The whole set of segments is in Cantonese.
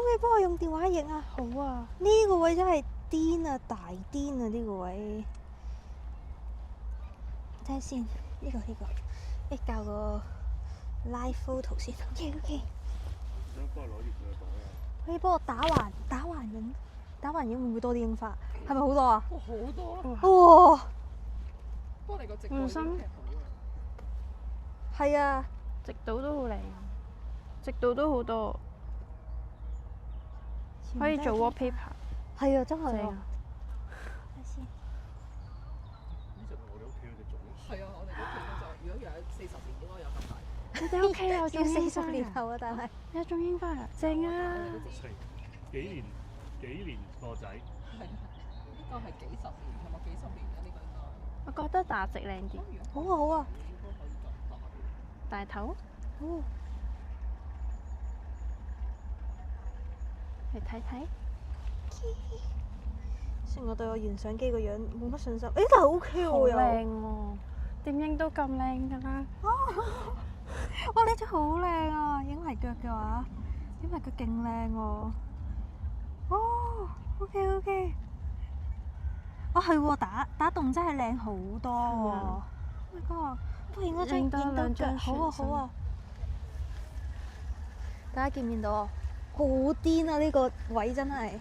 唔可以幫我用電話影啊？好啊，呢個位真係癲啊，大癲啊！呢個位，睇下先，呢個，你教個 live photo 先。OK。想幫我攞住佢個袋啊！可以幫我打橫影會唔會多啲櫻花？係咪好多啊？哇，好多咯！哇！不過你個直播唔心已經好啊。係啊，直島都好靚，直島都好多，可以做 wallpaper。係啊，真係啊正啊！睇下先。呢就係我哋屋企嗰隻種。係啊，我哋屋企嗰就如果有40年應該有咁大。你哋屋企有要種櫻40年花啊？後啊，但係有種櫻花啊，正啊！成幾年個仔。係啊，呢個係幾十年，係咪幾十年啊？呢個應該。我覺得大隻靚啲，好啊好啊，應該可以咁大。大頭好。嚟睇睇。雖然我對我原相機個樣冇乜信心，但係 OK 好喎又。靚喎，點影都咁靚㗎啦！哇！呢張好靚啊，影埋腳嘅話，影埋腳勁靚喎。哦，OK。哦係喎，打洞真係靚好多喎。Oh my god！不過影多影多張兩張好啊全身好啊。大家見唔見到啊？好癲啊！呢個位真係。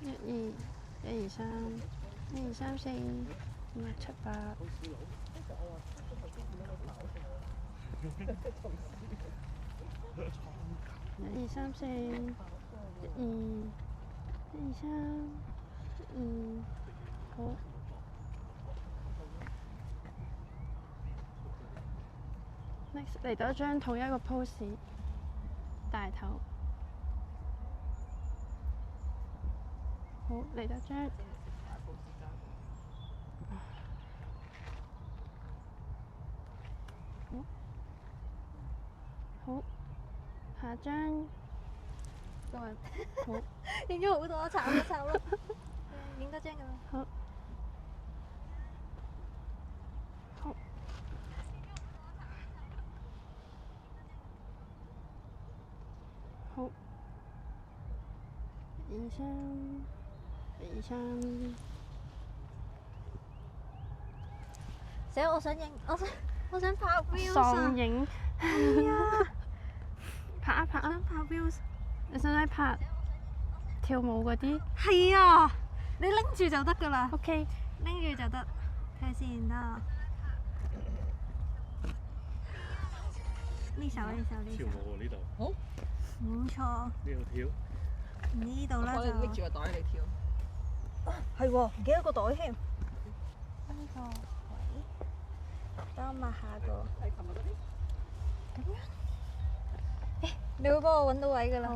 1、2、3、1、2、3、4、5、6、7、8。1、2、3、4、1、2、1、2、3、1、2，好。Next 嚟到一張同一個 pose，大頭。好，嚟多張。好，下張。個人好，影咗好多，慘咯。影多張咁樣。好。好。好。1、2、3。1、2、3。死！我想拍 views 喪影。係啊，拍一拍啊！想拍 views。你使唔使拍跳舞嗰啲係啊，你拎住就得㗎啦。 ？OK。拎住就得，睇下先啦。呢首。跳舞喎呢度。好。冇錯，呢度跳。呢度咧我哋拎住就個袋你跳。係喎，唔記得個袋添。呢個位，等我抹下個。係琴日嗰啲。咁樣。你會幫我揾到位㗎啦。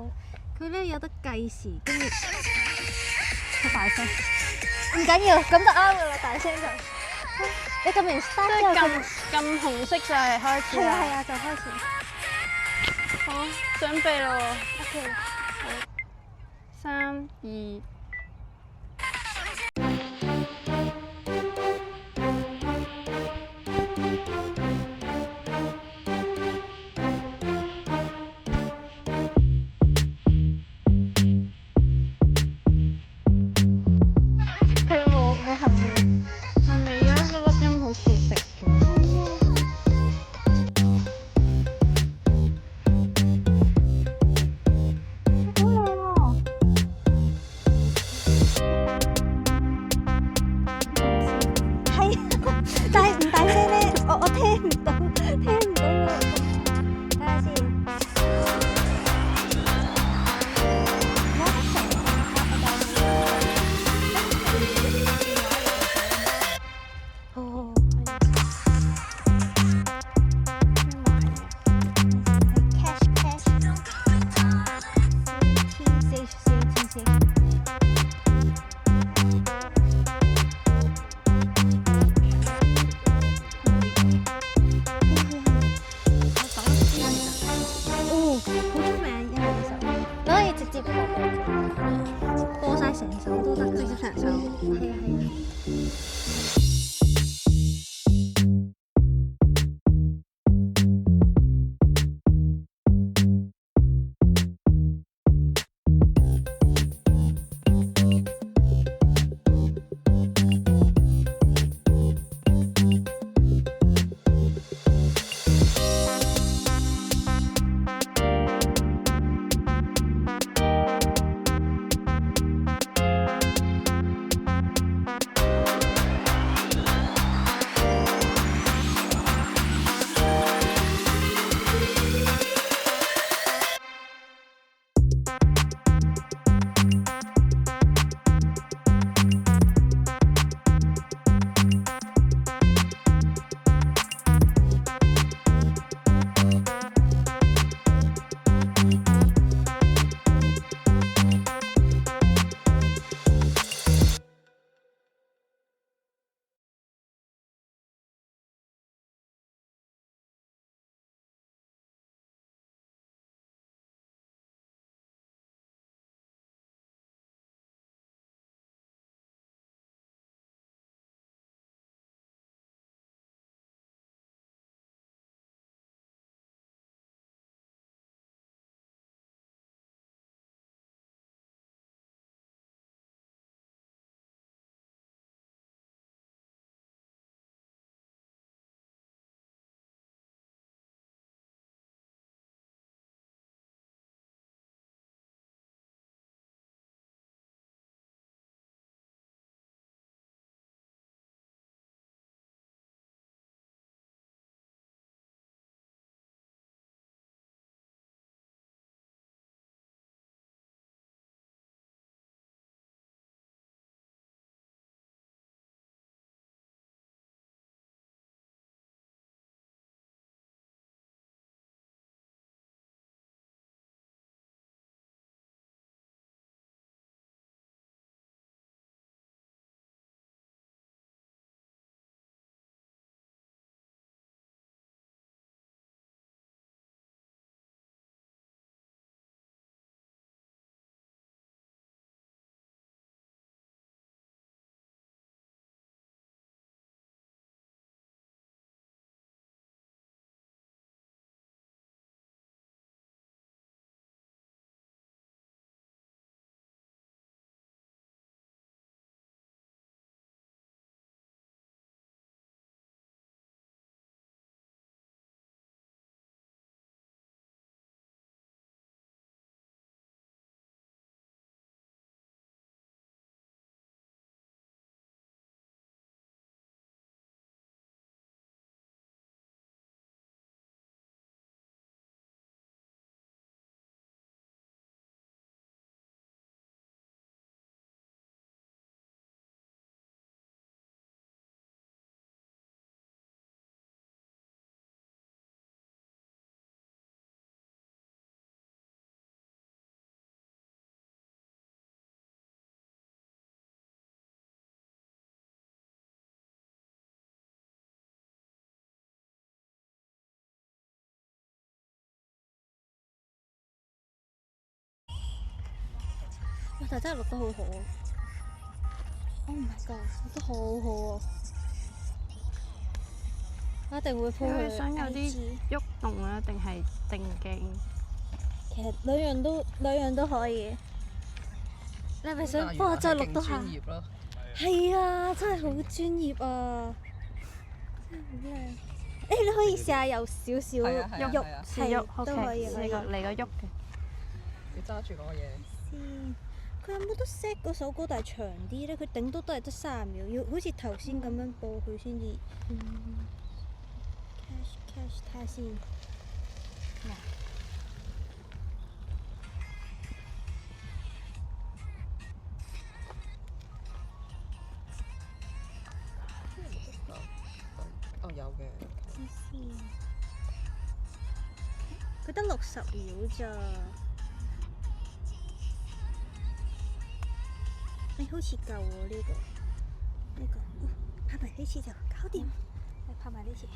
佢咧有得計時，跟住好大聲。唔緊要，咁就啱㗎啦，大聲就。你撳完 start 之後就撳紅色就係開始啦。係啊，就開始。好，準備咯喎。 OK。 3、2。佢冇喺後面，係咪有一個粒音好似食咗？好靚喎！但係真係錄得好好啊！Oh my god，錄得好好啊！我一定會 po 佢佢想有啲 IG 喐動啊，定係定鏡？其實兩樣都可以。你係咪想幫我再錄多下？專業咯，係啊，真係好專業啊！真係好靚。誒，你可以試下有少少係啊係啊喐係啊，試喐都可以，OK，可以。嚟個喐嘅。你揸住嗰個嘢。先，佢有冇得 set 嗰首歌但係長啲咧？佢頂多都係得30秒，要好似頭先咁樣播佢先至。cash 睇下先。哦，有嘅。知先。佢得60秒咋？誒，好似夠喎呢個，拍埋呢次就搞掂。拍埋呢次。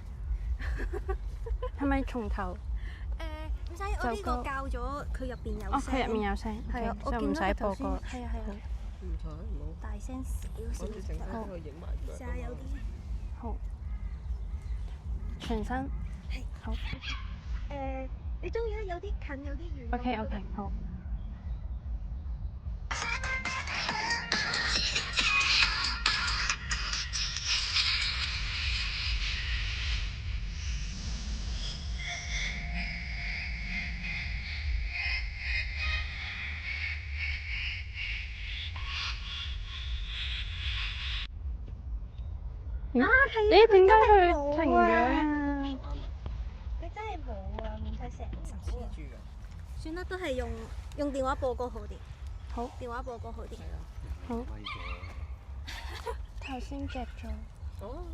係咪從頭？唔使，我呢個校咗佢入邊有哦，聲。佢入面有聲，係啊，我就唔見到佢頭先。使播歌。係啊係啊，唔使唔好。大聲少少我哋整翻個影埋佢。試下有啲。好。全身。係。好。你中意咧？有啲近，有啲遠。 OK，好。啊，係啊！咦？點解佢佢停咗啊？佢真係冇啊，唔使成首黐啊。住㗎。算啦，都係用電話播歌好啲。好。電話播歌好啲。係啊。好。威咗。頭先夾咗。哦。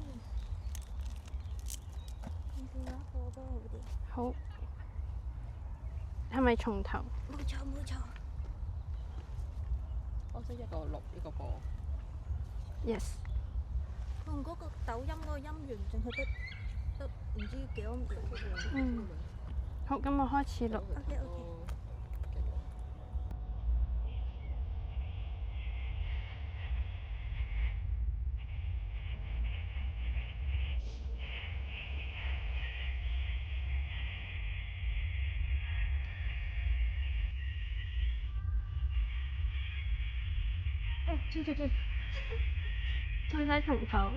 用電話播歌好啲。好。係咪從頭？冇錯冇錯。我即係一個錄一個播。 Yes。同嗰個抖音嗰個音源淨係得唔知幾多秒。嗯。好，咁我開始錄。 OK。再睇從頭。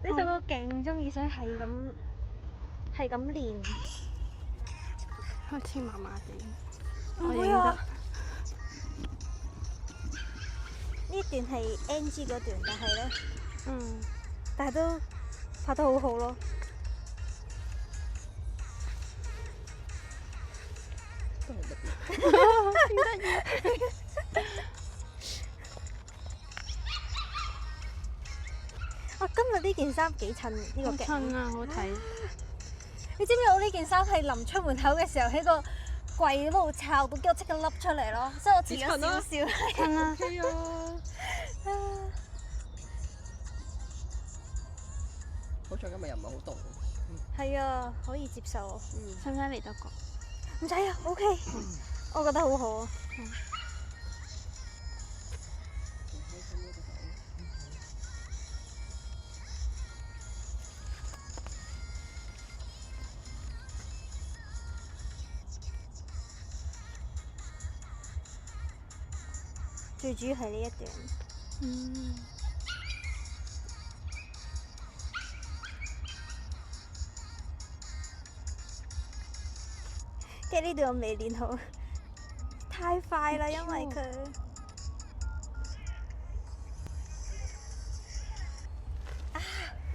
呢首歌勁中意，所以係咁練。好似麻麻地。唔會啊！呢段係 NG 嗰段，但係咧，但係都拍得好好咯。都係錄。今日呢件衫幾襯呢個好鏡。襯啊，好睇。你知唔知我呢件衫係臨出門口嘅時候喺個櫃嗰度摷到，跟住我即刻笠出嚟咯，所以我遲咗少少。襯啊！ OK 啊！好在今日又唔係好凍。係啊，可以接受啊。使唔使嚟多個？唔使啊，OK，我覺得好好啊。最主要係呢一段。跟住呢段我未練好，太快啦，因為佢。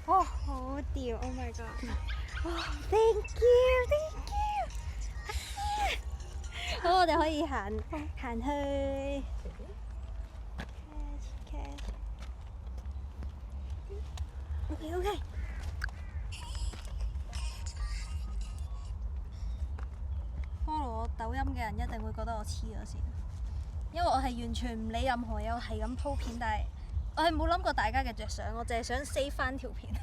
哦，好掂 ！Oh my god！ 哇 ，thank you，thank you。好，我哋可以行去。OK。follow 我抖音嘅人一定會覺得我黐咗線，因為我係完全唔理任何嘢，我係咁鋪片，但係我係冇諗過大家嘅着想，我淨係想 save 翻條片。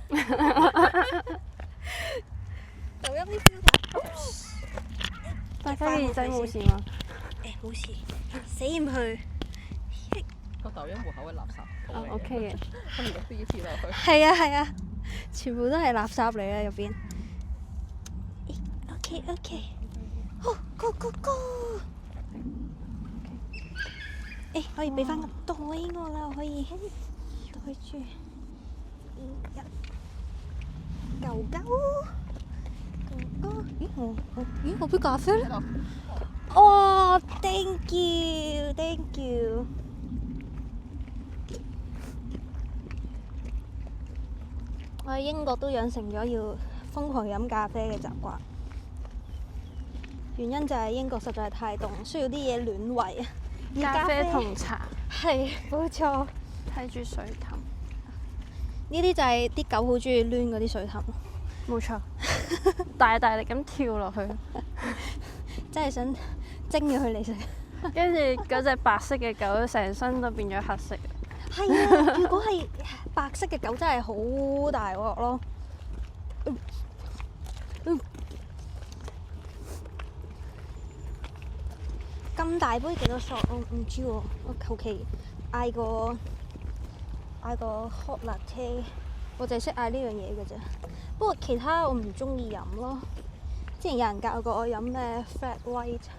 抖音啲 filter，大家耳仔冇事嘛？冇事，死唔去。個抖音戶口係垃圾。OK 嘅。跟住個 B 貼落去。係啊，全部都係垃圾嚟嘅入邊。OK， 好 ，go go go！ 可以俾翻個袋我啦，我可以袋住。狗狗，咦，我杯咖啡咧？哦 ，thank you，thank you。我喺英國都養成咗要瘋狂飲咖啡嘅習慣，原因就係英國實在係太凍，需要啲嘢暖胃啊。咖啡同茶。係，冇錯。睇住水凼。呢啲就係啲狗好中意攣嗰啲水凼。冇錯。大力咁跳落去。真係想蒸咗佢嚟食。跟住嗰隻白色嘅狗成身都變咗黑色。係啊，如果係白色嘅狗真係好大鑊咯。咁大杯幾多 shot？ 我唔知喎，我求其嗌個 hot latte， 我淨係識嗌呢樣嘢嘅啫。不過其他我唔中意飲咯。之前有人教過我飲咩 flat white。